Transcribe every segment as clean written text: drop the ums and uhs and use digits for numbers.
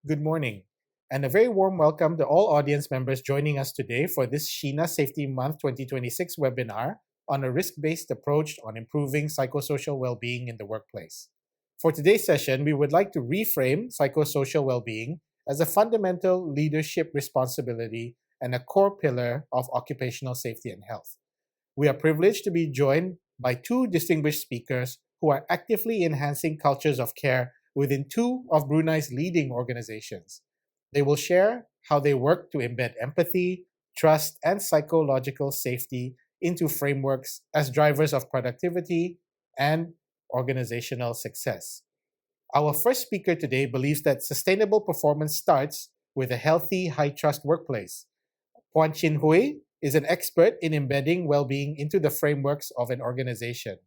Good morning, and a very warm welcome to all audience members joining us today for this Shena Safety Month 2026 webinar on a risk-based approach on improving psychosocial well-being in the workplace. For today's session, we would like to reframe psychosocial well-being as a fundamental leadership responsibility and a core pillar of occupational safety and health. We are privileged to be joined by two distinguished speakers who are actively enhancing cultures of care within two of Brunei's leading organizations. They will share how they work to embed empathy, trust, and psychological safety into frameworks as drivers of productivity and organizational success. Our first speaker today believes that sustainable performance starts with a healthy, high trust workplace. Puan Chin Hui is an expert in embedding well-being into the frameworks of an organization.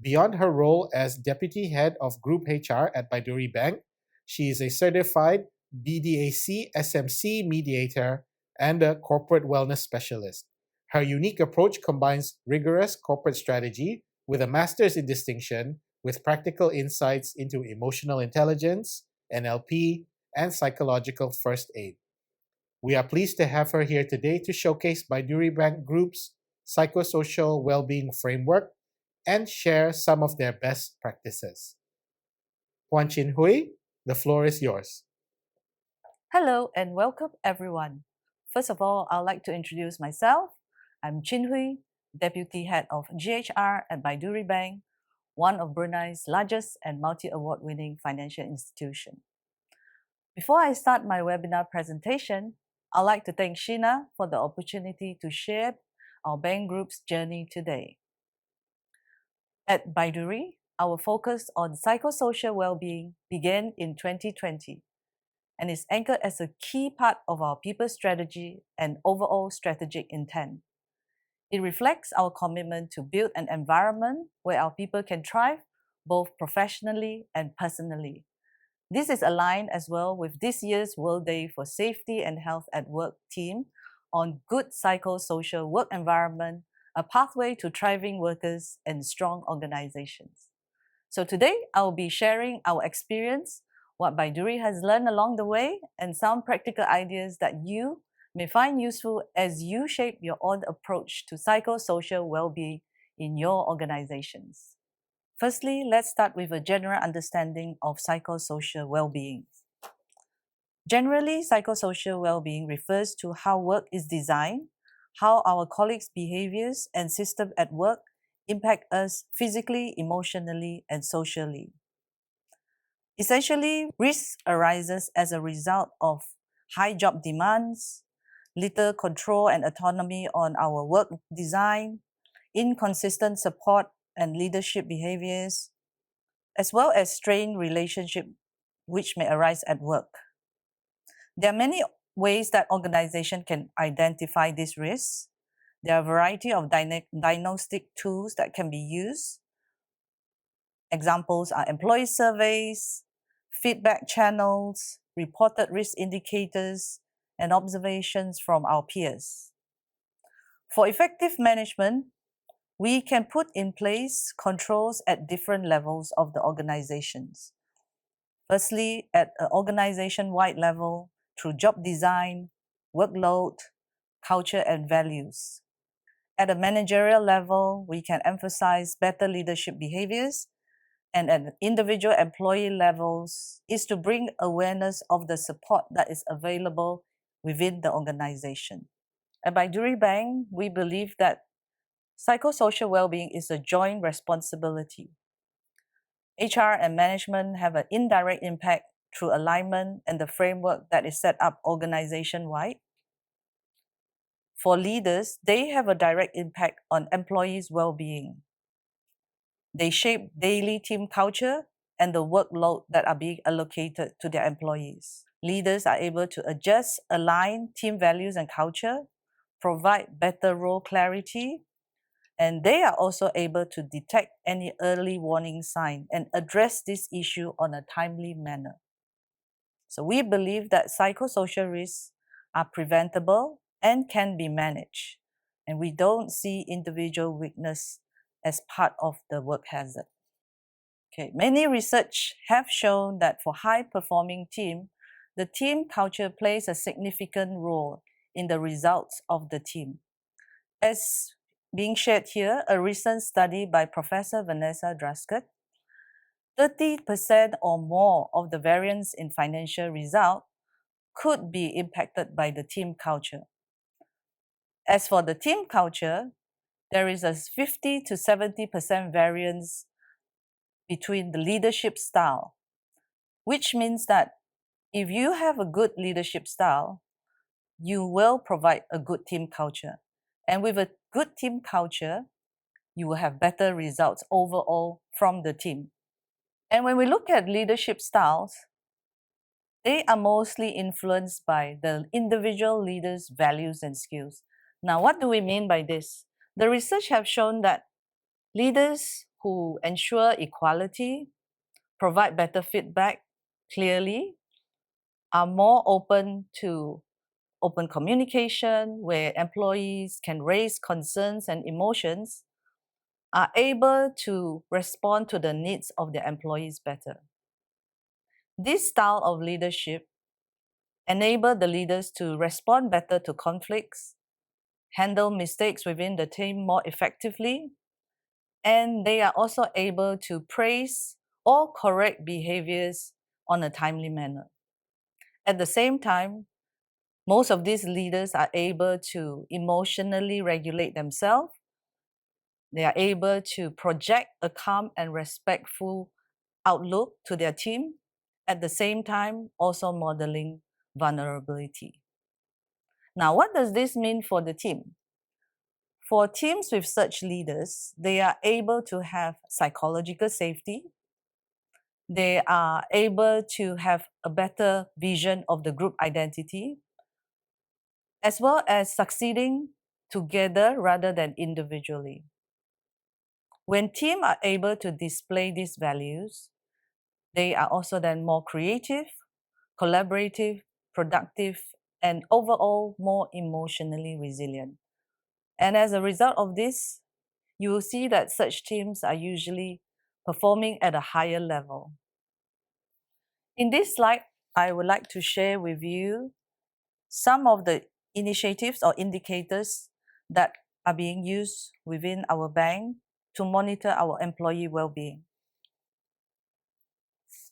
Beyond her role as Deputy Head of Group HR at Baiduri Bank, she is a certified BDAC SMC mediator and a corporate wellness specialist. Her unique approach combines rigorous corporate strategy with a master's in distinction with practical insights into emotional intelligence, NLP, and psychological first aid. We are pleased to have her here today to showcase Baiduri Bank Group's psychosocial well-being framework and share some of their best practices. Huan Chin Hui, the floor is yours. Hello and welcome everyone. First of all, I'd like to introduce myself. I'm Chin Hui, Deputy Head of GHR at Baiduri Bank, one of Brunei's largest and multi-award winning financial institutions. Before I start my webinar presentation, I'd like to thank Shena for the opportunity to share our bank group's journey today. At Baiduri, our focus on psychosocial well-being began in 2020 and is anchored as a key part of our people strategy and overall strategic intent. It reflects our commitment to build an environment where our people can thrive both professionally and personally. This is aligned as well with this year's World Day for Safety and Health at Work theme on good psychosocial work environment, a pathway to thriving workers and strong organizations. So today, I will be sharing our experience, what Baiduri has learned along the way, and some practical ideas that you may find useful as you shape your own approach to psychosocial well-being in your organizations. Firstly, let's start with a general understanding of psychosocial well-being. Generally, psychosocial well-being refers to how work is designed, how our colleagues' behaviors and systems at work impact us physically, emotionally, and socially. Essentially, risk arises as a result of high job demands, little control and autonomy on our work design, inconsistent support and leadership behaviors, as well as strained relationships which may arise at work. There are many ways that organizations can identify these risks. There are a variety of diagnostic tools that can be used. Examples are employee surveys, feedback channels, reported risk indicators, and observations from our peers. For effective management, we can put in place controls at different levels of the organizations. Firstly, at an organization-wide level, through job design, workload, culture, and values. At a managerial level, we can emphasize better leadership behaviors, and at individual employee levels is to bring awareness of the support that is available within the organization. At Baiduri Bank, we believe that psychosocial well-being is a joint responsibility. HR and management have an indirect impact through alignment and the framework that is set up organization-wide. For leaders, they have a direct impact on employees' well-being. They shape daily team culture and the workload that are being allocated to their employees. Leaders are able to adjust, align team values and culture, provide better role clarity, and they are also able to detect any early warning sign and address this issue on a timely manner. So we believe that psychosocial risks are preventable and can be managed, and we don't see individual weakness as part of the work hazard. Okay, many research have shown that for high-performing team, the team culture plays a significant role in the results of the team. As being shared here, a recent study by Professor Vanessa Drasket, 30% or more of the variance in financial result could be impacted by the team culture. As for the team culture, there is a 50 to 70% variance between the leadership style, which means that if you have a good leadership style, you will provide a good team culture. And with a good team culture, you will have better results overall from the team. And when we look at leadership styles, they are mostly influenced by the individual leader's values and skills. Now, what do we mean by this? The research have shown that leaders who ensure equality, provide better feedback clearly, are more open to open communication, where employees can raise concerns and emotions, are able to respond to the needs of their employees better. This style of leadership enables the leaders to respond better to conflicts, handle mistakes within the team more effectively, and they are also able to praise or correct behaviors on a timely manner. At the same time, most of these leaders are able to emotionally regulate themselves. They are able to project a calm and respectful outlook to their team, at the same time also modeling vulnerability. Now, what does this mean for the team? For teams with such leaders, they are able to have psychological safety. They are able to have a better vision of the group identity, as well as succeeding together rather than individually. When teams are able to display these values, they are also then more creative, collaborative, productive, and overall more emotionally resilient. And as a result of this, you will see that such teams are usually performing at a higher level. In this slide, I would like to share with you some of the initiatives or indicators that are being used within our bank to monitor our employee well-being.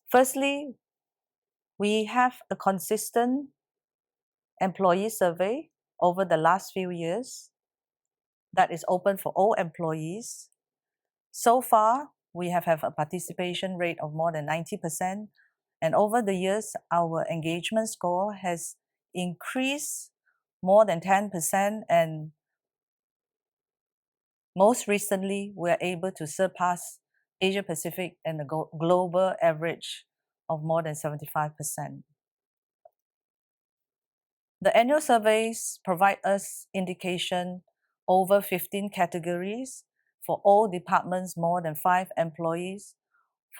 Firstly, we have a consistent employee survey over the last few years that is open for all employees. So far, we have a participation rate of more than 90%, and over the years, our engagement score has increased more than 10%, and most recently, we're able to surpass Asia Pacific and the global average of more than 75%. The annual surveys provide us indication over 15 categories for all departments, more than 5 employees,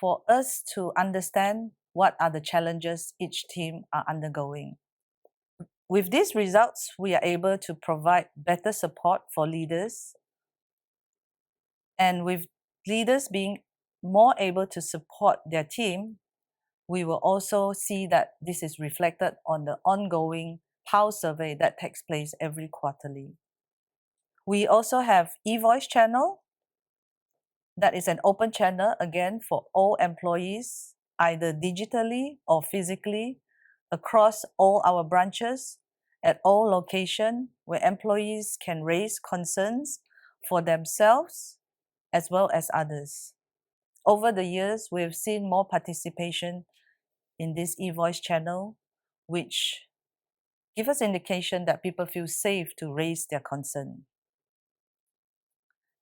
for us to understand what are the challenges each team are undergoing. With these results, we are able to provide better support for leaders. And with leaders being more able to support their team, we will also see that this is reflected on the ongoing pulse survey that takes place every quarterly. We also have e-voice channel. That is an open channel, again, for all employees, either digitally or physically, across all our branches, at all locations, where employees can raise concerns for themselves as well as others. Over the years, we've seen more participation in this e-voice channel, which give us indication that people feel safe to raise their concern.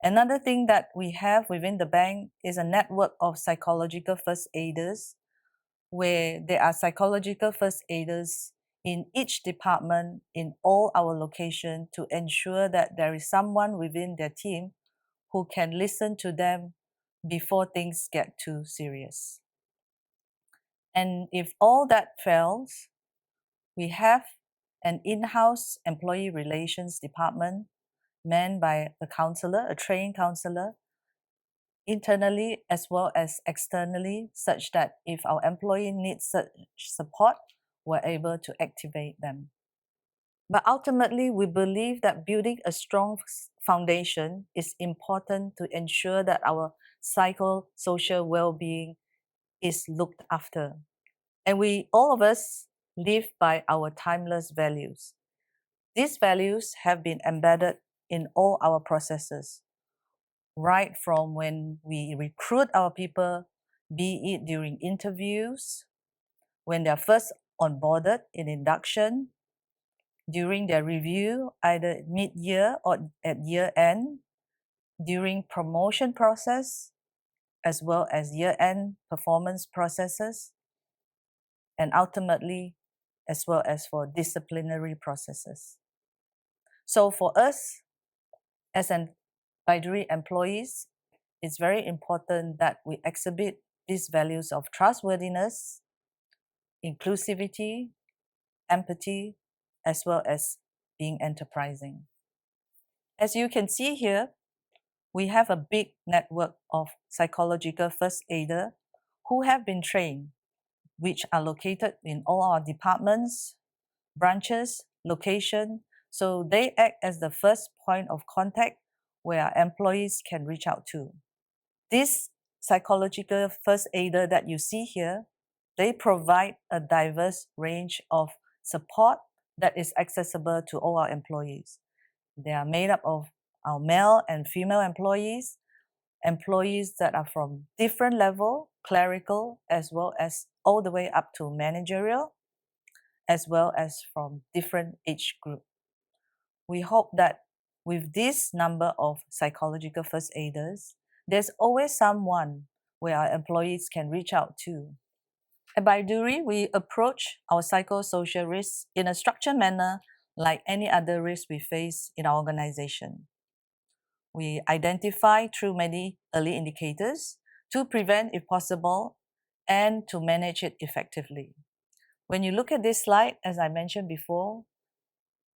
Another thing that we have within the bank is a network of psychological first aiders, where there are psychological first aiders in each department, in all our locations, to ensure that there is someone within their team who can listen to them before things get too serious. And if all that fails, we have an in-house employee relations department manned by a counselor, a trained counselor, internally as well as externally, such that if our employee needs such support, we're able to activate them. But ultimately, we believe that building a strong foundation is important to ensure that our psychosocial well-being is looked after. And all of us, live by our timeless values. These values have been embedded in all our processes, right from when we recruit our people, be it during interviews, when they're first onboarded in induction, during their review, either mid-year or at year-end, during promotion process, as well as year-end performance processes, and ultimately, as well as for disciplinary processes. So for us, as an Baiduri employees, it's very important that we exhibit these values of trustworthiness, inclusivity, empathy, as well as being enterprising. As you can see here, we have a big network of psychological first aider who have been trained, which are located in all our departments, branches, location. So they act as the first point of contact where our employees can reach out to. This psychological first aider that you see here, they provide a diverse range of support that is accessible to all our employees. They are made up of our male and female employees that are from different level, clerical, as well as all the way up to managerial, as well as from different age group. We hope that with this number of psychological first aiders, there's always someone where our employees can reach out to. At Baiduri, we approach our psychosocial risks in a structured manner like any other risk we face in our organization. We identify through many early indicators to prevent if possible and to manage it effectively. When you look at this slide, as I mentioned before,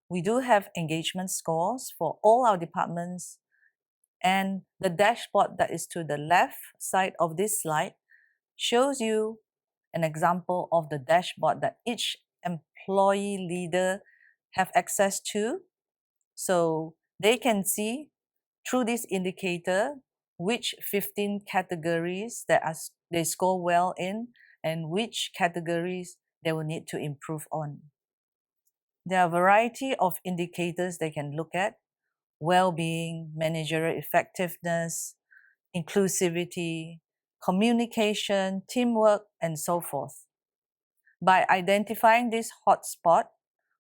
we do have engagement scores for all our departments, and the dashboard that is to the left side of this slide shows you an example of the dashboard that each employee leader have access to. So they can see through this indicator which 15 categories that they score well in and which categories they will need to improve on. There are a variety of indicators they can look at: well-being, managerial effectiveness, inclusivity, communication, teamwork, and so forth. By identifying this hotspot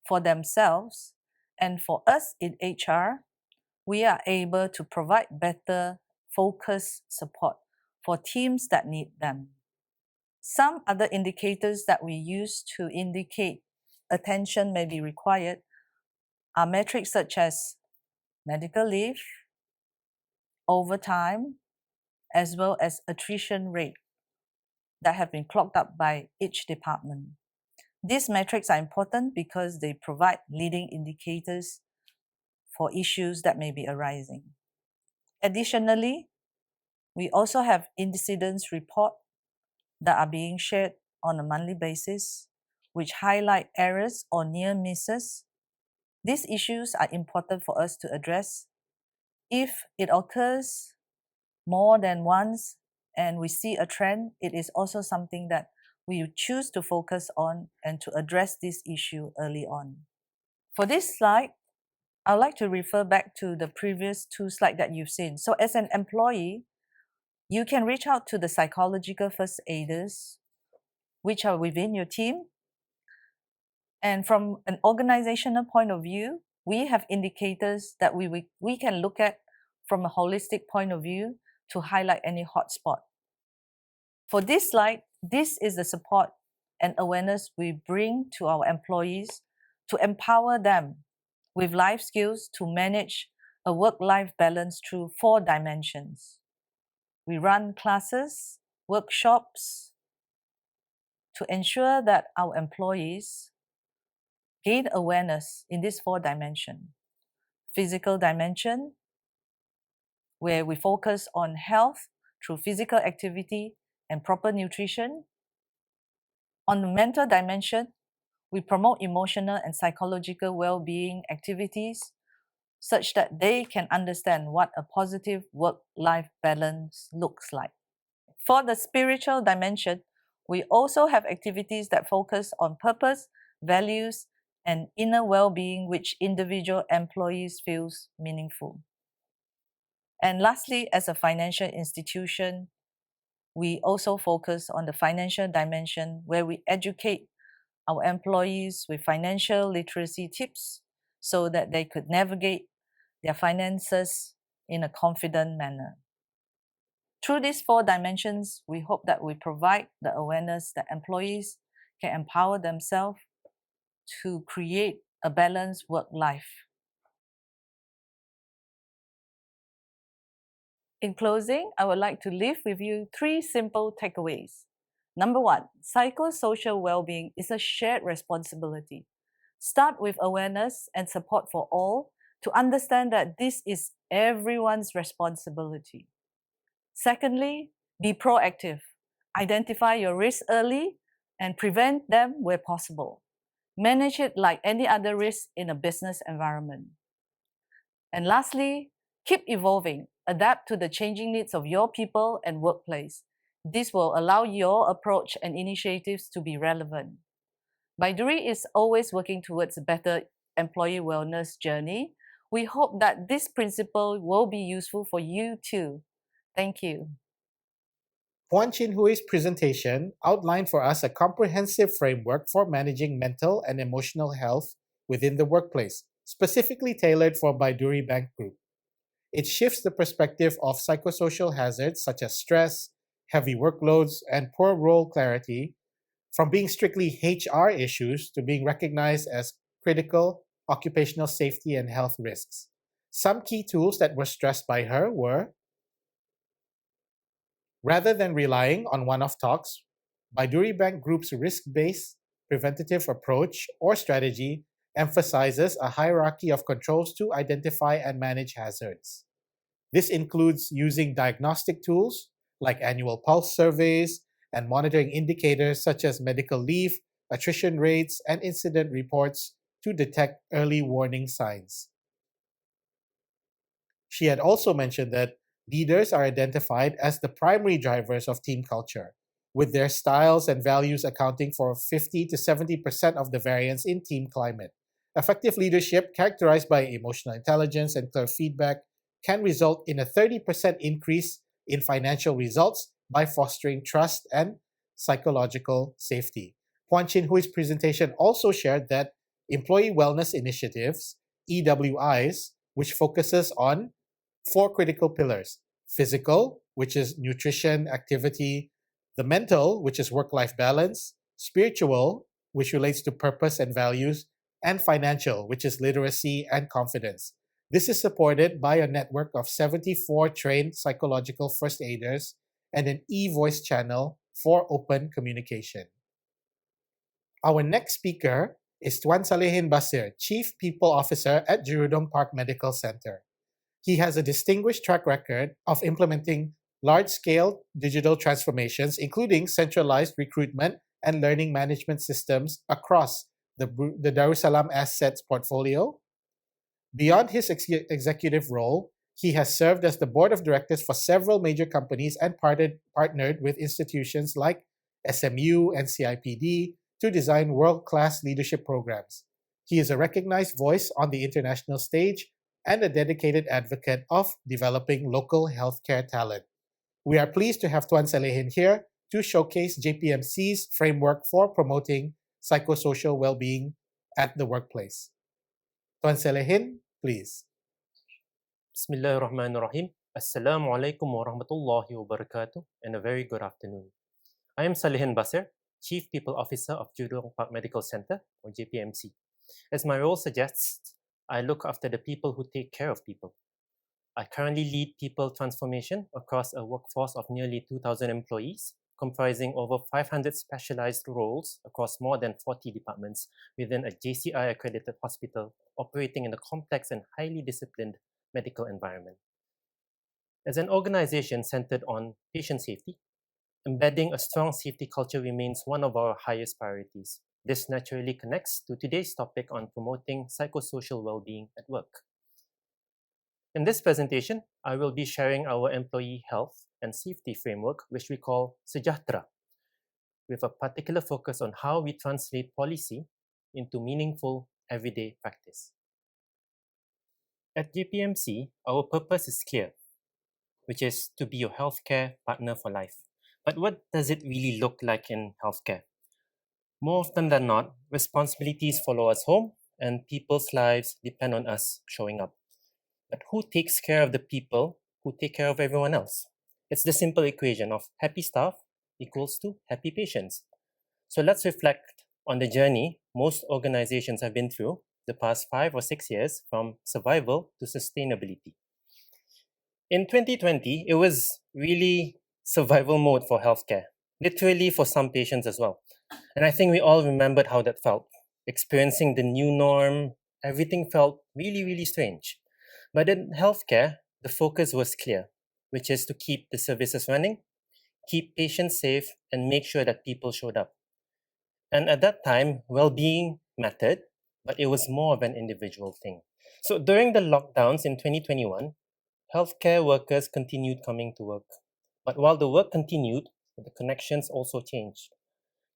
for themselves and for us in HR, we are able to provide better focused support for teams that need them. Some other indicators that we use to indicate attention may be required are metrics such as medical leave, overtime, as well as attrition rate that have been clocked up by each department. These metrics are important because they provide leading indicators for issues that may be arising. Additionally, we also have incidents report that are being shared on a monthly basis, which highlight errors or near misses. These issues are important for us to address. If it occurs more than once and we see a trend, it is also something that we choose to focus on and to address this issue early on. For this slide, I'd like to refer back to the previous two slides that you've seen. So as an employee, you can reach out to the psychological first aiders, which are within your team. And from an organizational point of view, we have indicators that we can look at from a holistic point of view to highlight any hotspot. For this slide, this is the support and awareness we bring to our employees to empower them with life skills to manage a work-life balance through 4 dimensions. We run classes, workshops to ensure that our employees gain awareness in these 4 dimensions. Physical dimension, where we focus on health through physical activity and proper nutrition. On the mental dimension, We promote emotional and psychological well-being activities such that they can understand what a positive work-life balance looks like. For the spiritual dimension, we also have activities that focus on purpose, values, and inner well-being which individual employees feels meaningful. And lastly, as a financial institution, we also focus on the financial dimension where we educate our employees with financial literacy tips so that they could navigate their finances in a confident manner. Through these four dimensions, we hope that we provide the awareness that employees can empower themselves to create a balanced work life. In closing, I would like to leave with you three simple takeaways. Number one, psychosocial well-being is a shared responsibility. Start with awareness and support for all to understand that this is everyone's responsibility. Secondly, be proactive. Identify your risks early and prevent them where possible. Manage it like any other risk in a business environment. And lastly, keep evolving. Adapt to the changing needs of your people and workplace. This will allow your approach and initiatives to be relevant. Baiduri is always working towards a better employee wellness journey. We hope that this principle will be useful for you too. Thank you. Puan Chin Hui's presentation outlined for us a comprehensive framework for managing mental and emotional health within the workplace, specifically tailored for Baiduri Bank Group. It shifts the perspective of psychosocial hazards such as stress, heavy workloads, and poor role clarity from being strictly HR issues to being recognized as critical occupational safety and health risks. Some key tools that were stressed by her were: rather than relying on one-off talks, Baiduri Bank Group's risk-based preventative approach or strategy emphasizes a hierarchy of controls to identify and manage hazards. This includes using diagnostic tools like annual pulse surveys and monitoring indicators such as medical leave, attrition rates, and incident reports to detect early warning signs. She had also mentioned that leaders are identified as the primary drivers of team culture, with their styles and values accounting for 50 to 70% of the variance in team climate. Effective leadership, characterized by emotional intelligence and clear feedback, can result in a 30% increase in financial results by fostering trust and psychological safety. Puan Chin Hui's presentation also shared that employee wellness initiatives, EWIs, which focuses on four critical pillars: physical, which is nutrition, activity; the mental, which is work life balance; spiritual, which relates to purpose and values; and financial, which is literacy and confidence. This is supported by a network of 74 trained psychological first aiders and an e-voice channel for open communication. Our next speaker is Tuan Salehin Basir, Chief People Officer at Jurudong Park Medical Center. He has a distinguished track record of implementing large-scale digital transformations, including centralized recruitment and learning management systems across the Darussalam assets portfolio. Beyond his executive role, he has served as the board of directors for several major companies and partnered with institutions like SMU and CIPD to design world-class leadership programs. He is a recognized voice on the international stage and a dedicated advocate of developing local healthcare talent. We are pleased to have Tuan Salehin here to showcase JPMC's framework for promoting psychosocial well-being at the workplace. Tuan Salehin, please. Bismillahirrahmanirrahim. Assalamu alaikum wa rahmatullahi wa barakatuh, and a very good afternoon. I am Salehin Basir, Chief People Officer of Jurudong Park Medical Center, or JPMC. As my role suggests, I look after the people who take care of people. I currently lead people transformation across a workforce of nearly 2,000 employees, comprising over 500 specialized roles across more than 40 departments within a JCI-accredited hospital operating in a complex and highly disciplined medical environment. As an organization centered on patient safety, embedding a strong safety culture remains one of our highest priorities. This naturally connects to today's topic on promoting psychosocial well-being at work. In this presentation, I will be sharing our employee health and safety framework, which we call Sajathera, with a particular focus on how we translate policy into meaningful everyday practice. At JPMC, our purpose is clear, which is to be your healthcare partner for life. But what does it really look like in healthcare? More often than not, responsibilities follow us home and people's lives depend on us showing up. But who takes care of the people who take care of everyone else? It's the simple equation of happy staff equals to happy patients. So let's reflect on the journey most organizations have been through the past 5 or 6 years, from survival to sustainability. In 2020, it was really survival mode for healthcare, literally for some patients as well. And I think we all remembered how that felt. Experiencing the new norm, everything felt really, really strange. But in healthcare, the focus was clear, which is to keep the services running, keep patients safe, and make sure that people showed up. And at that time, well-being mattered, but it was more of an individual thing. So during the lockdowns in 2021, healthcare workers continued coming to work. But while the work continued, the connections also changed.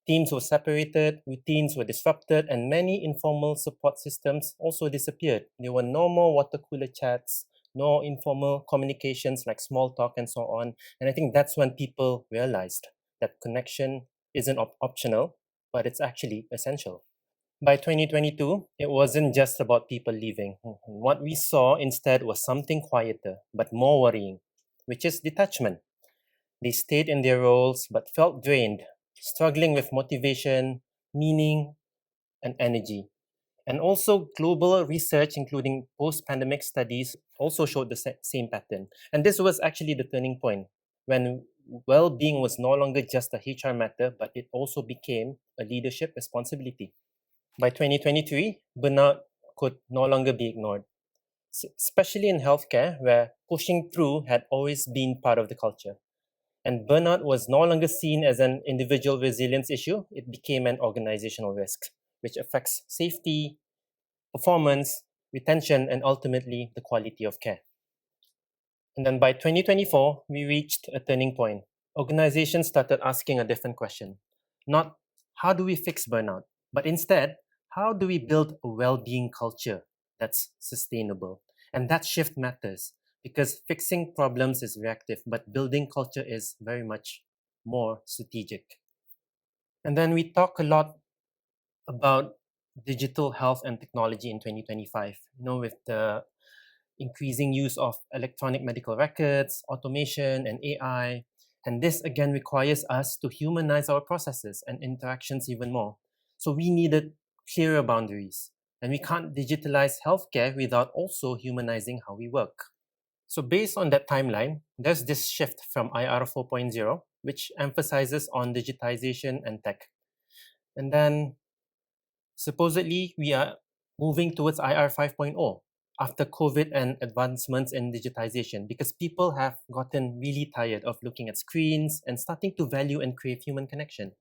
Teams were separated, routines were disrupted, and many informal support systems also disappeared. There were no more water cooler chats, no informal communications like small talk and so on. And I think that's when people realized that connection isn't optional, but it's actually essential. By 2022, it wasn't just about people leaving. What we saw instead was something quieter, but more worrying, which is detachment. They stayed in their roles but felt drained, struggling with motivation, meaning, and energy. And also, global research, including post pandemic studies, also showed the same pattern. And this was actually the turning point when well being was no longer just a HR matter, but it also became a leadership responsibility. By 2023, burnout could no longer be ignored, especially in healthcare, where pushing through had always been part of the culture. And burnout was no longer seen as an individual resilience issue, it became an organizational risk, which affects safety, performance, retention, and ultimately the quality of care. And then by 2024, we reached a turning point. Organizations started asking a different question. Not how do we fix burnout, but instead, how do we build a well-being culture that's sustainable? And that shift matters because fixing problems is reactive, but building culture is very much more strategic. And then we talk a lot about digital health and technology in 2025, with the increasing use of electronic medical records, automation, and AI. And this again requires us to humanize our processes and interactions even more. So we needed clearer boundaries. And we can't digitalize healthcare without also humanizing how we work. So based on that timeline, there's this shift from IR 4.0, which emphasizes on digitization and tech. And then supposedly we are moving towards IR 5.0 after COVID and advancements in digitization, because people have gotten really tired of looking at screens and starting to value and crave human connection.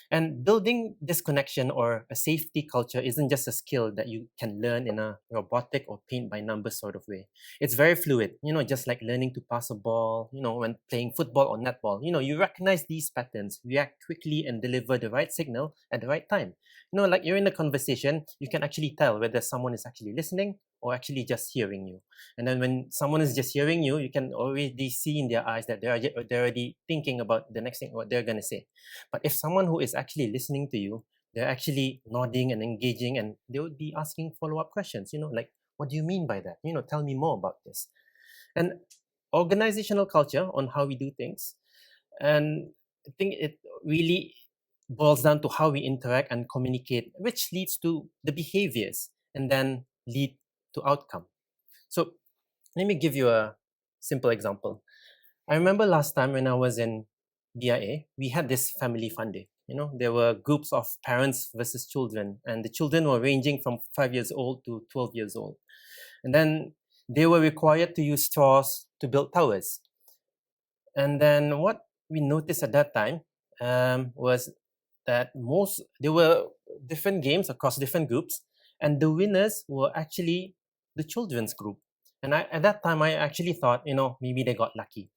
And building this connection or a safety culture isn't just a skill that you can learn in a robotic or paint by numbers sort of way. It's very fluid, just like learning to pass a ball, when playing football or netball. You recognize these patterns, react quickly, and deliver the right signal at the right time. Like you're in a conversation, you can actually tell whether someone is actually listening or actually just hearing you. And then when someone is just hearing you, you can already see in their eyes that they're already thinking about the next thing, what they're going to say. But if someone who is actually listening to you, they're actually nodding and engaging, and they would be asking follow-up questions, like, what do you mean by that? Tell me more about this. And organizational culture on how we do things. And I think it really boils down to how we interact and communicate, which leads to the behaviors and then lead to outcome. So let me give you a simple example. I remember last time when I was in BIA, we had this family fun day. There were groups of parents versus children, and the children were ranging from 5 years old to 12 years old. And then they were required to use straws to build towers. And then what we noticed at that time was that there were different games across different groups, and the winners were actually the children's group. And at that time, I actually thought, maybe they got lucky.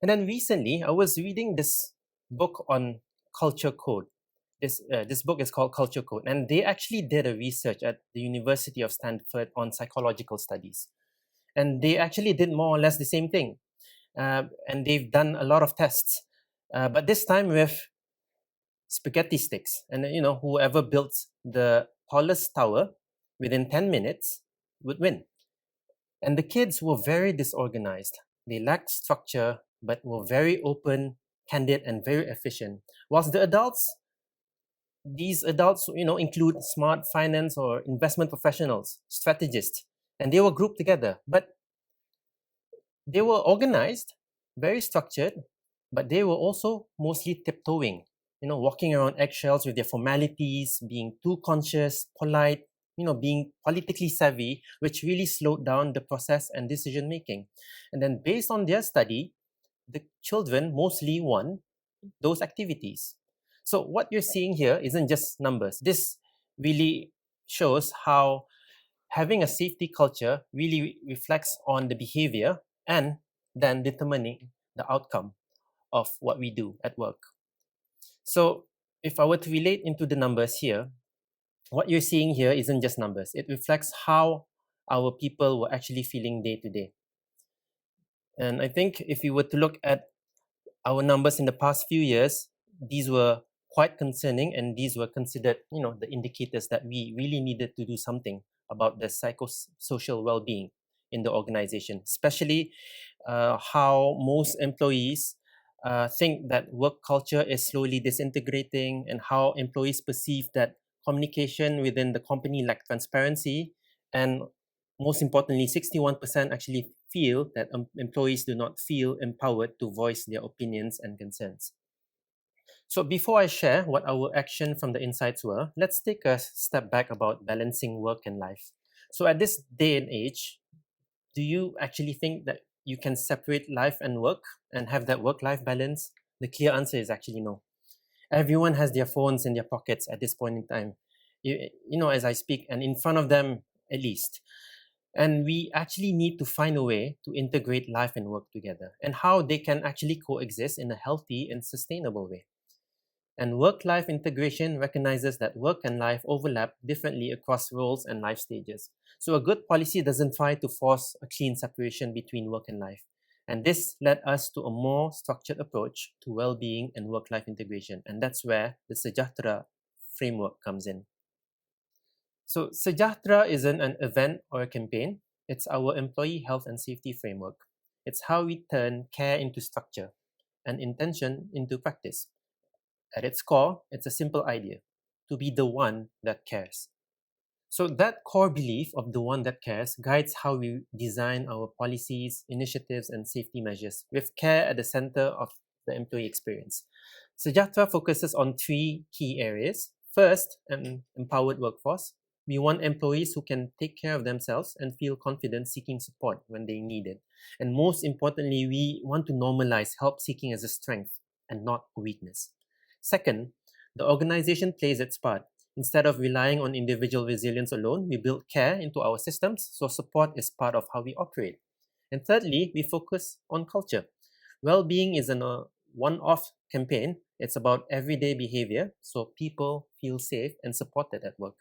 And then recently, I was reading this book on culture code. This book is called Culture Code, and they actually did a research at the University of Stanford on psychological studies, and they actually did more or less the same thing, and they've done a lot of tests, but this time with spaghetti sticks, and whoever builds the tallest tower within 10 minutes would win. And the kids were very disorganized. They lacked structure, but were very open, candid, and very efficient. Whilst these adults, include smart finance or investment professionals, strategists, and they were grouped together. But they were organized, very structured, but they were also mostly tiptoeing, walking around eggshells with their formalities, being too conscious, polite, being politically savvy, which really slowed down the process and decision making. And then based on their study, the children mostly won those activities. So what you're seeing here isn't just numbers. This really shows how having a safety culture really reflects on the behavior and then determining the outcome of what we do at work. So if I were to relate into the numbers here, what you're seeing here isn't just numbers. It reflects how our people were actually feeling day to day. And I think if you were to look at our numbers in the past few years, these were quite concerning, and these were considered, the indicators that we really needed to do something about the psychosocial well-being in the organization, especially how most employees think that work culture is slowly disintegrating, and how employees perceive that communication within the company lack transparency, and most importantly, 61% actually feel that employees do not feel empowered to voice their opinions and concerns. So before I share what our action from the insights were, let's take a step back about balancing work and life. So at this day and age, do you actually think that you can separate life and work and have that work-life balance? The clear answer is actually no. Everyone has their phones in their pockets at this point in time, as I speak, and in front of them at least. And we actually need to find a way to integrate life and work together, and how they can actually coexist in a healthy and sustainable way. And work-life integration recognizes that work and life overlap differently across roles and life stages. So a good policy doesn't try to force a clean separation between work and life. And this led us to a more structured approach to well-being and work-life integration. And that's where the Sajathera framework comes in. So Sajathera isn't an event or a campaign. It's our employee health and safety framework. It's how we turn care into structure and intention into practice. At its core, it's a simple idea: to be the one that cares. So that core belief of the one that cares guides how we design our policies, initiatives, and safety measures, with care at the center of the employee experience. Sajathera focuses on three key areas. First, an empowered workforce. We want employees who can take care of themselves and feel confident seeking support when they need it. And most importantly, we want to normalize help seeking as a strength and not a weakness. Second, the organization plays its part. Instead of relying on individual resilience alone, we build care into our systems, so support is part of how we operate. And thirdly, we focus on culture. Well-being isn't a one-off campaign. It's about everyday behavior, so people feel safe and supported at work.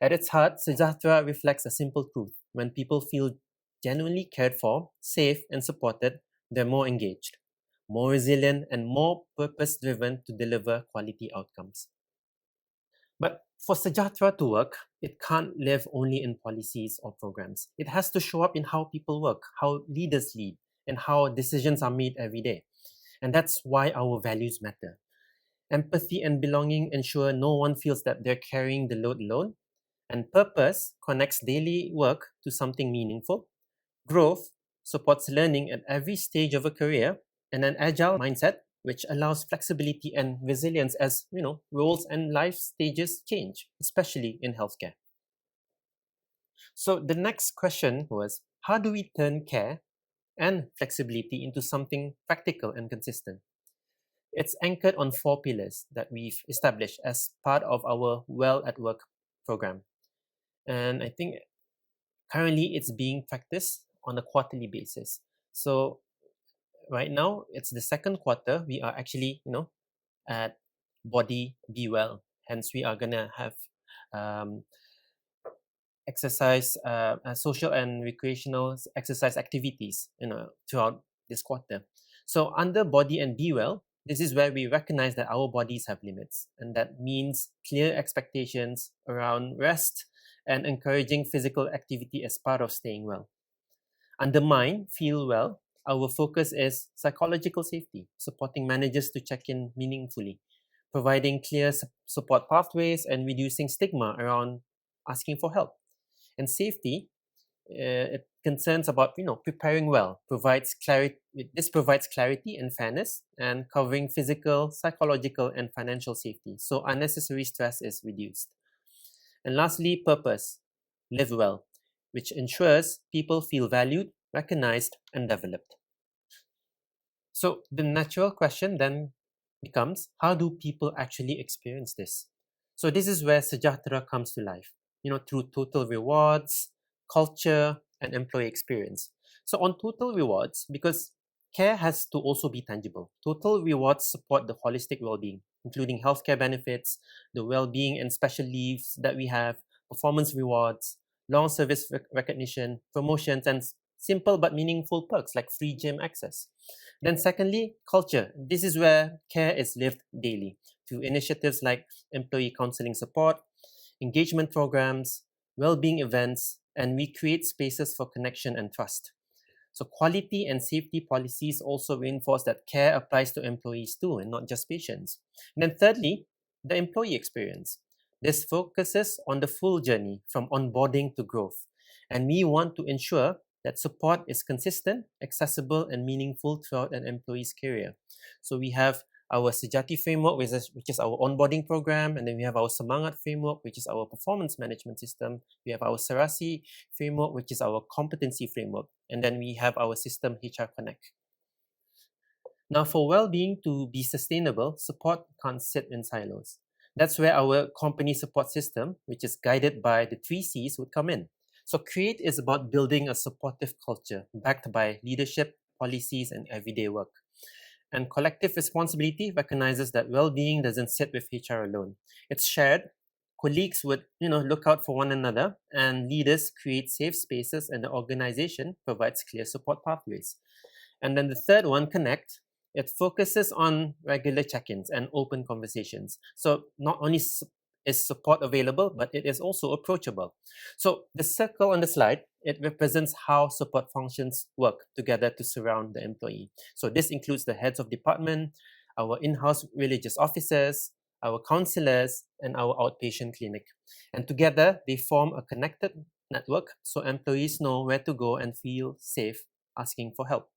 At its heart, Sajathera reflects a simple truth. When people feel genuinely cared for, safe, and supported, they're more engaged, more resilient, and more purpose-driven to deliver quality outcomes. But for Sajathera to work, it can't live only in policies or programs. It has to show up in how people work, how leaders lead, and how decisions are made every day. And that's why our values matter. Empathy and belonging ensure no one feels that they're carrying the load alone. And purpose connects daily work to something meaningful. Growth supports learning at every stage of a career, and an agile mindset which allows flexibility and resilience as roles and life stages change, especially in healthcare. So the next question was, how do we turn care and flexibility into something practical and consistent? It's anchored on 4 pillars that we've established as part of our Well at Work program. And I think currently it's being practiced on a quarterly basis. So right now it's the second quarter. We are actually, at Body Be Well. Hence, we are gonna have um, exercise, social and recreational exercise activities, throughout this quarter. So under Body and Be Well, this is where we recognize that our bodies have limits, and that means clear expectations around rest and encouraging physical activity as part of staying well. Under Mind, Feel Well, our focus is psychological safety, supporting managers to check in meaningfully, providing clear support pathways, and reducing stigma around asking for help. And safety, it concerns about preparing well, provides clarity. This provides clarity and fairness, and covering physical, psychological, and financial safety. So unnecessary stress is reduced. And lastly, purpose, live well, which ensures people feel valued, recognized, and developed. So the natural question then becomes, how do people actually experience this? So this is where Sajathera comes to life, through total rewards, culture, and employee experience. So on total rewards, because care has to also be tangible, total rewards support the holistic well-being, including healthcare benefits, the well-being and special leaves that we have, performance rewards, long service recognition, promotions, and simple but meaningful perks like free gym access. Then secondly, culture. This is where care is lived daily through initiatives like employee counseling support, engagement programs, well-being events, and we create spaces for connection and trust. So quality and safety policies also reinforce that care applies to employees too, and not just patients. And then thirdly, the employee experience. This focuses on the full journey from onboarding to growth. And we want to ensure that support is consistent, accessible, and meaningful throughout an employee's career. So we have our Sejati framework, which is our onboarding program, and then we have our Semangat framework, which is our performance management system. We have our Serasi framework, which is our competency framework, and then we have our system HR Connect. Now, for well-being to be sustainable, support can't sit in silos. That's where our company support system, which is guided by the 3 Cs, would come in. So CREATE is about building a supportive culture backed by leadership, policies, and everyday work. And collective responsibility recognizes that well-being doesn't sit with HR alone. It's shared. Colleagues would, look out for one another, and leaders create safe spaces, and the organization provides clear support pathways. And then the third one, Connect, it focuses on regular check-ins and open conversations. So not only is support available, but it is also approachable. So the circle on the slide, it represents how support functions work together to surround the employee. So this includes the heads of department, our in-house religious officers, our counselors, and our outpatient clinic. And together, they form a connected network so employees know where to go and feel safe asking for help.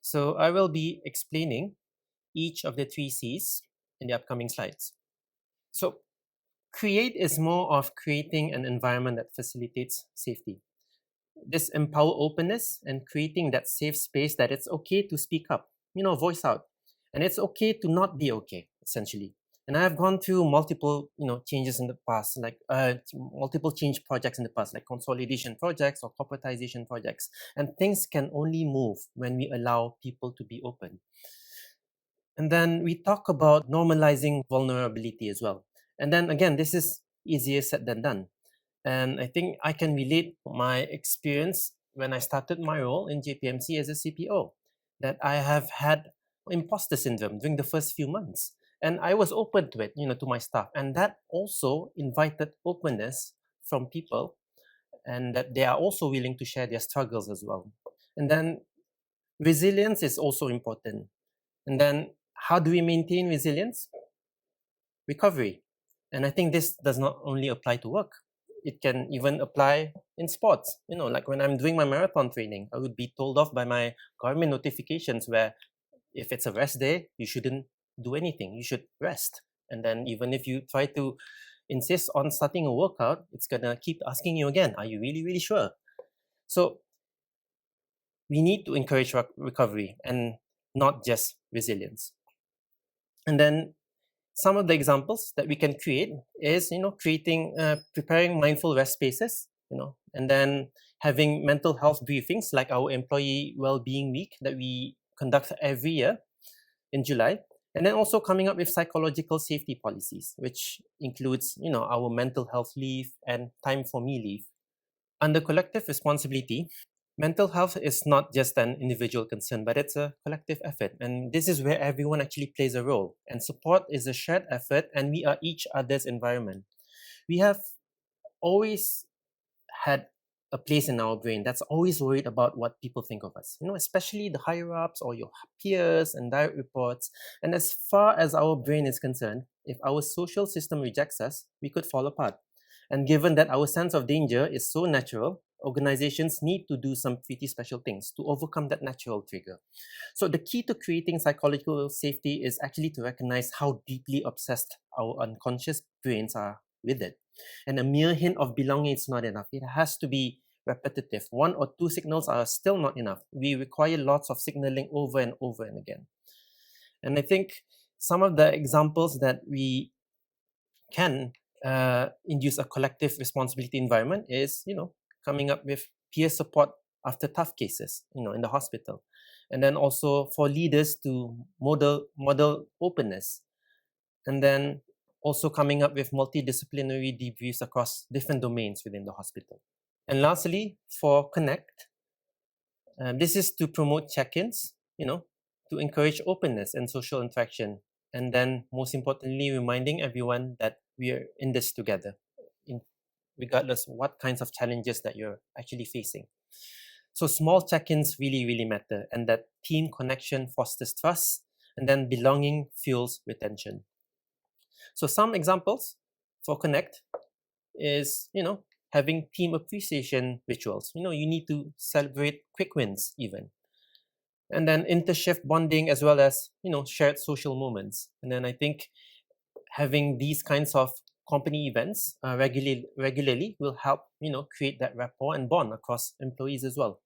So I will be explaining each of the 3 Cs in the upcoming slides. So CREATE is more of creating an environment that facilitates safety. This empower openness and creating that safe space that it's okay to speak up, voice out. And it's okay to not be okay, essentially. And I have gone through multiple, changes in the past, like multiple change projects in the past, like consolidation projects or corporatization projects. And things can only move when we allow people to be open. And then we talk about normalizing vulnerability as well. And then again, this is easier said than done. And I think I can relate my experience when I started my role in JPMC as a CPO, that I have had imposter syndrome during the first few months. And I was open to it, to my staff. And that also invited openness from people, and that they are also willing to share their struggles as well. And then resilience is also important. And then how do we maintain resilience? Recovery. And I think this does not only apply to work. It can even apply in sports. Like when I'm doing my marathon training, I would be told off by my Garmin notifications where if it's a rest day, you shouldn't do anything. You should rest. And then even if you try to insist on starting a workout, it's going to keep asking you again, are you really, really sure? So we need to encourage recovery and not just resilience. And then some of the examples that we can create is, preparing mindful rest spaces, and then having mental health briefings like our Employee Wellbeing Week that we conduct every year in July. And then also coming up with psychological safety policies, which includes, our mental health leave and time for me leave. Under collective responsibility, mental health is not just an individual concern, but it's a collective effort. And this is where everyone actually plays a role. And support is a shared effort, and we are each other's environment. We have always had a place in our brain that's always worried about what people think of us, especially the higher ups or your peers and direct reports. And as far as our brain is concerned, if our social system rejects us, we could fall apart. And given that our sense of danger is so natural, organizations need to do some pretty special things to overcome that natural trigger. So the key to creating psychological safety is actually to recognize how deeply obsessed our unconscious brains are with it. And a mere hint of belonging is not enough. It has to be repetitive. 1 or 2 signals are still not enough. We require lots of signaling over and over and again. And I think some of the examples that we can induce a collective responsibility environment is, coming up with peer support after tough cases, in the hospital. And then also for leaders to model openness. And then also coming up with multidisciplinary debriefs across different domains within the hospital. And lastly, for Connect, this is to promote check-ins, to encourage openness and social interaction. And then most importantly, reminding everyone that we are in this together, regardless what kinds of challenges that you're actually facing. So small check-ins really, really matter, and that team connection fosters trust, and then belonging fuels retention. So some examples for Connect is, having team appreciation rituals. You need to celebrate quick wins even. And then inter-shift bonding as well as, shared social moments. And then I think having these kinds of company events regularly will help, create that rapport and bond across employees as well.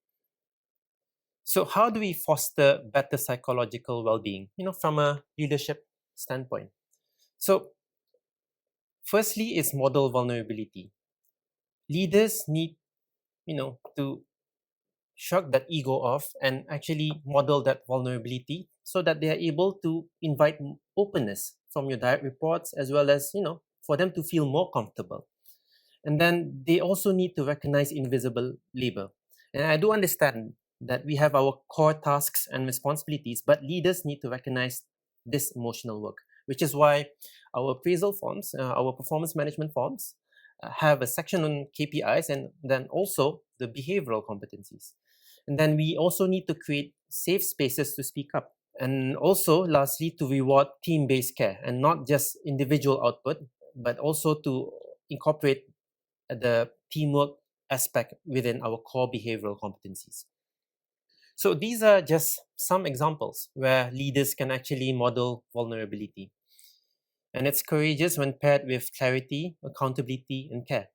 So how do we foster better psychological well-being, from a leadership standpoint? So firstly is model vulnerability. Leaders need, to shrug that ego off and actually model that vulnerability so that they are able to invite openness from your direct reports as well as, for them to feel more comfortable. And then they also need to recognize invisible labor. And I do understand that we have our core tasks and responsibilities, but leaders need to recognize this emotional work, which is why our appraisal forms, our performance management forms, have a section on KPIs and then also the behavioral competencies. And then we also need to create safe spaces to speak up. And also, lastly, to reward team-based care and not just individual output, but also to incorporate the teamwork aspect within our core behavioral competencies. So these are just some examples where leaders can actually model vulnerability. And it's courageous when paired with clarity, accountability, and care.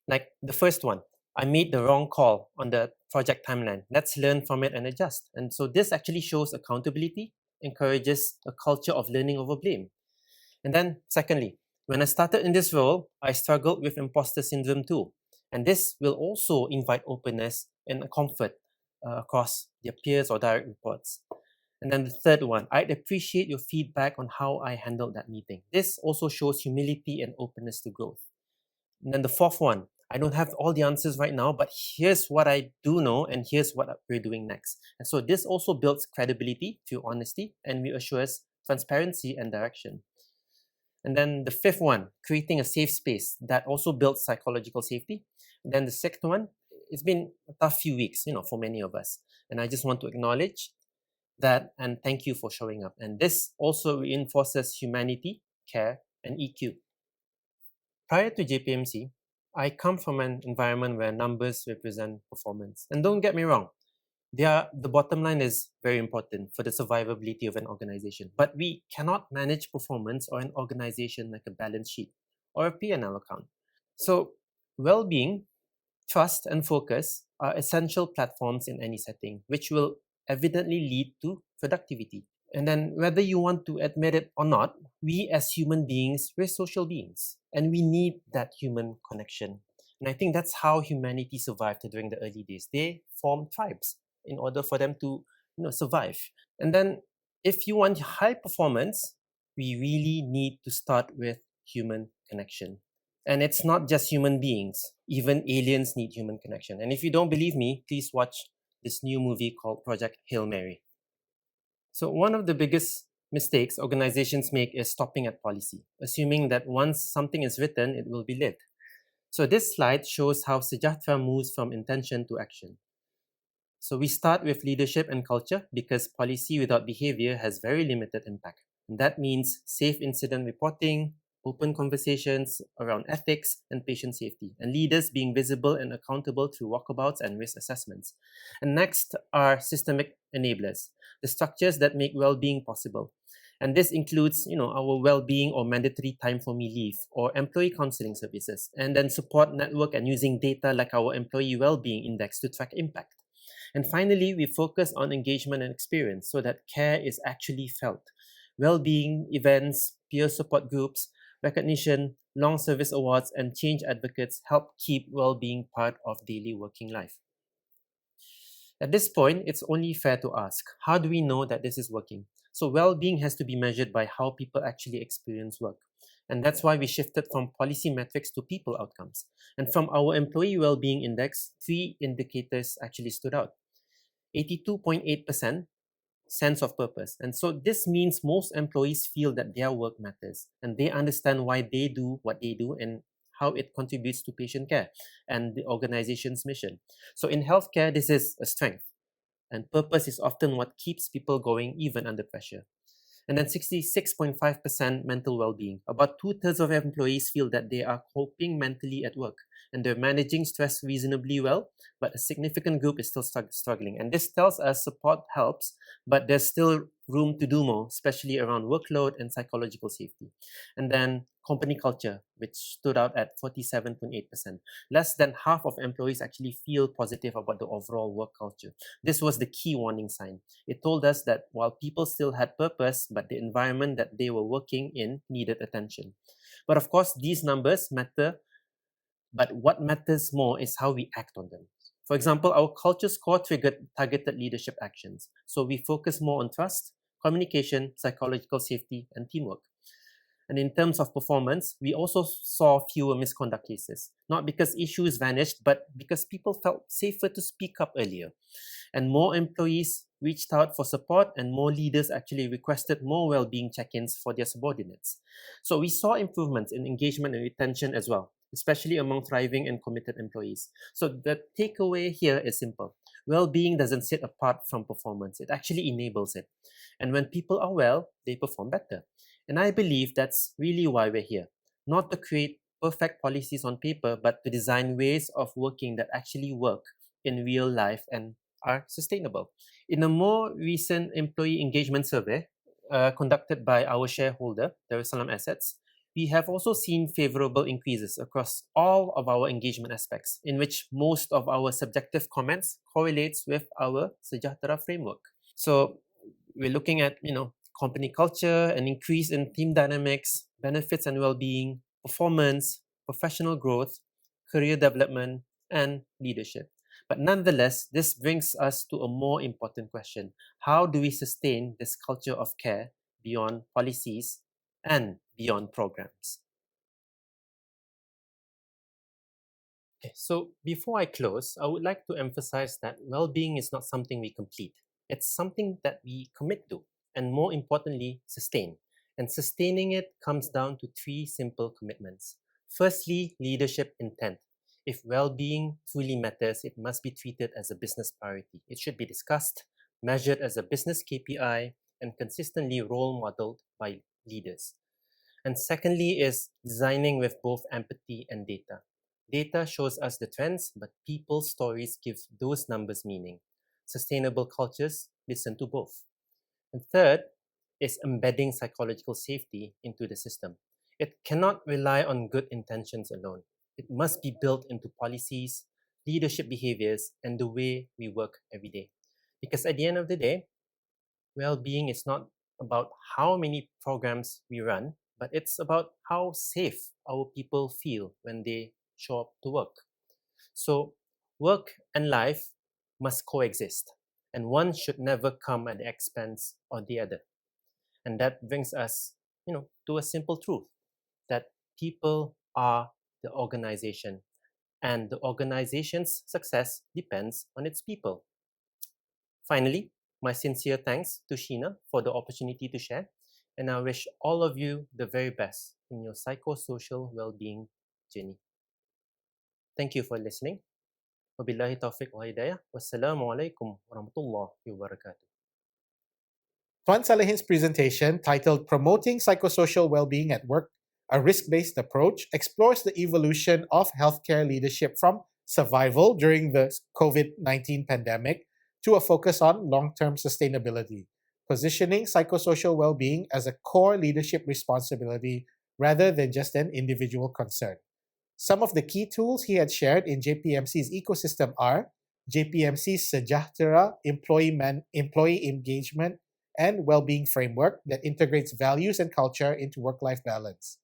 Like the first one, I made the wrong call on the project timeline. Let's learn from it and adjust. And so this actually shows accountability, encourages a culture of learning over blame. And then secondly, when I started in this role, I struggled with imposter syndrome too. And this will also invite openness and comfort across their peers or direct reports. And then the third one, I'd appreciate your feedback on how I handled that meeting. This also shows humility and openness to growth. And then the fourth one, I don't have all the answers right now, but here's what I do know and here's what we're doing next. And so this also builds credibility through honesty and reassures transparency and direction. And then the fifth one, creating a safe space that also builds psychological safety. And then the sixth one, it's been a tough few weeks, for many of us. And I just want to acknowledge that and thank you for showing up. And this also reinforces humanity, care, and EQ. Prior to JPMC, I come from an environment where numbers represent performance. And don't get me wrong, the bottom line is very important for the survivability of an organization. But we cannot manage performance or an organization like a balance sheet or a P&L account. So well-being, trust, and focus are essential platforms in any setting, which will evidently lead to productivity. And then whether you want to admit it or not, we as human beings, we're social beings and we need that human connection. And I think that's how humanity survived during the early days. They formed tribes in order for them to survive. And then if you want high performance, we really need to start with human connection. And it's not just human beings, even aliens need human connection. And if you don't believe me, please watch this new movie called Project Hail Mary. So one of the biggest mistakes organizations make is stopping at policy, assuming that once something is written, it will be lived. So this slide shows how Sajathera moves from intention to action. So we start with leadership and culture because policy without behavior has very limited impact. And that means safe incident reporting, open conversations around ethics and patient safety, and leaders being visible and accountable through walkabouts and risk assessments. And next are systemic enablers, the structures that make well-being possible. And this includes, our well-being or mandatory time for me leave or employee counseling services, and then support network and using data like our employee well-being index to track impact. And finally, we focus on engagement and experience so that care is actually felt. Well-being events, peer support groups, recognition, long service awards, and change advocates help keep well-being part of daily working life. At this point, it's only fair to ask, how do we know that this is working? So well-being has to be measured by how people actually experience work. And that's why we shifted from policy metrics to people outcomes. And from our employee well-being index, 3 indicators actually stood out. 82.8% sense of purpose. And so this means most employees feel that their work matters and they understand why they do what they do and how it contributes to patient care and the organization's mission. So in healthcare, this is a strength, and purpose is often what keeps people going even under pressure. And then 66.5% mental well-being. About 2/3 of employees feel that they are coping mentally at work and they're managing stress reasonably well, but a significant group is still struggling. And this tells us support helps, but there's still room to do more, especially around workload and psychological safety. And then company culture, which stood out at 47.8%. Less than half of employees actually feel positive about the overall work culture. This was the key warning sign. It told us that while people still had purpose, but the environment that they were working in needed attention. But of course, these numbers matter, but what matters more is how we act on them. For example, our culture score triggered targeted leadership actions. So we focus more on trust, communication, psychological safety, and teamwork. And in terms of performance, we also saw fewer misconduct cases, not because issues vanished, but because people felt safer to speak up earlier. And more employees reached out for support, and more leaders actually requested more well-being check-ins for their subordinates. So we saw improvements in engagement and retention as well, especially among thriving and committed employees. So the takeaway here is simple. Well-being doesn't sit apart from performance. It actually enables it. And when people are well, they perform better. And I believe that's really why we're here. Not to create perfect policies on paper, but to design ways of working that actually work in real life and are sustainable. In a more recent employee engagement survey conducted by our shareholder, Darussalam Assets, we have also seen favorable increases across all of our engagement aspects, in which most of our subjective comments correlates with our Sajathera framework. So we're looking at, company culture, an increase in team dynamics, benefits and well-being, performance, professional growth, career development, and leadership. But nonetheless, this brings us to a more important question. How do we sustain this culture of care beyond policies and beyond programs? Okay, so before I close, I would like to emphasize that well-being is not something we complete. It's something that we commit to, and more importantly, sustain. And sustaining it comes down to 3 simple commitments. Firstly, leadership intent. If well-being truly matters, it must be treated as a business priority. It should be discussed, measured as a business KPI, and consistently role modeled by leaders. And secondly is designing with both empathy and data. Data shows us the trends, but people's stories give those numbers meaning. Sustainable cultures listen to both. And third is embedding psychological safety into the system. It cannot rely on good intentions alone. It must be built into policies, leadership behaviors, and the way we work every day. Because at the end of the day, well-being is not about how many programs we run, but it's about how safe our people feel when they show up to work. So, work and life must coexist, and one should never come at the expense of the other. And that brings us, to a simple truth that people are the organization, and the organization's success depends on its people. Finally, my sincere thanks to Sheena for the opportunity to share, and I wish all of you the very best in your psychosocial well-being journey. Thank you for listening. Wabillahi taufiq wa hidayah. Wassalamualaikum warahmatullahi wabarakatuh. Tuan Salehin's presentation, titled Promoting Psychosocial Wellbeing at Work, a Risk-Based Approach, explores the evolution of healthcare leadership from survival during the COVID-19 pandemic to a focus on long-term sustainability, positioning psychosocial well-being as a core leadership responsibility rather than just an individual concern. Some of the key tools he had shared in JPMC's ecosystem are JPMC Sajathera employee engagement and well-being framework that integrates values and culture into work-life balance.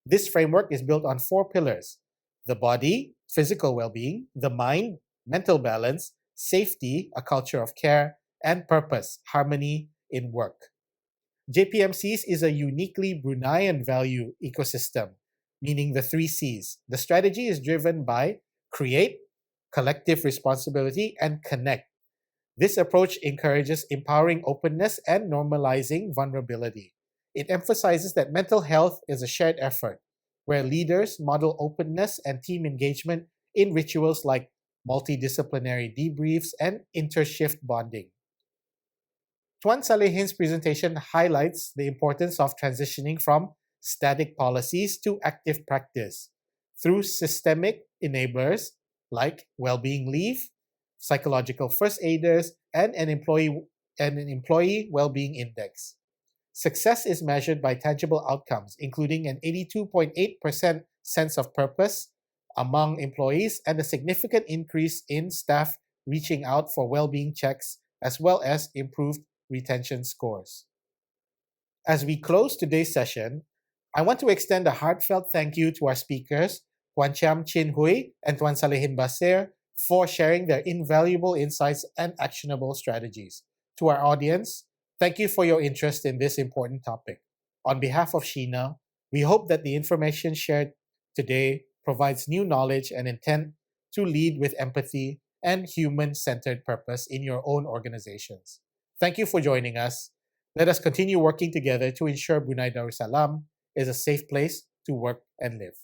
This framework is built on 4 pillars: the body, physical well-being; the mind, mental balance; safety, a culture of care; and purpose, harmony in work. JPMC's is a uniquely Bruneian value ecosystem, meaning the 3 C's. The strategy is driven by create, collective responsibility, and connect. This approach encourages empowering openness and normalizing vulnerability. It emphasizes that mental health is a shared effort, where leaders model openness and team engagement in rituals like multidisciplinary debriefs and intershift bonding. Tuan Salehin's presentation highlights the importance of transitioning from static policies to active practice through systemic enablers like well-being leave, psychological first aiders, and an employee well-being index. Success is measured by tangible outcomes, including an 82.8% sense of purpose among employees and a significant increase in staff reaching out for well-being checks, as well as improved retention scores. As we close today's session, I want to extend a heartfelt thank you to our speakers, Tuan Chiam Chin Hui and Tuan Salehin Basir, for sharing their invaluable insights and actionable strategies. To our audience, thank you for your interest in this important topic. On behalf of Sheena, we hope that the information shared today provides new knowledge and intent to lead with empathy and human-centered purpose in your own organizations. Thank you for joining us. Let us continue working together to ensure Brunei Darussalam is a safe place to work and live.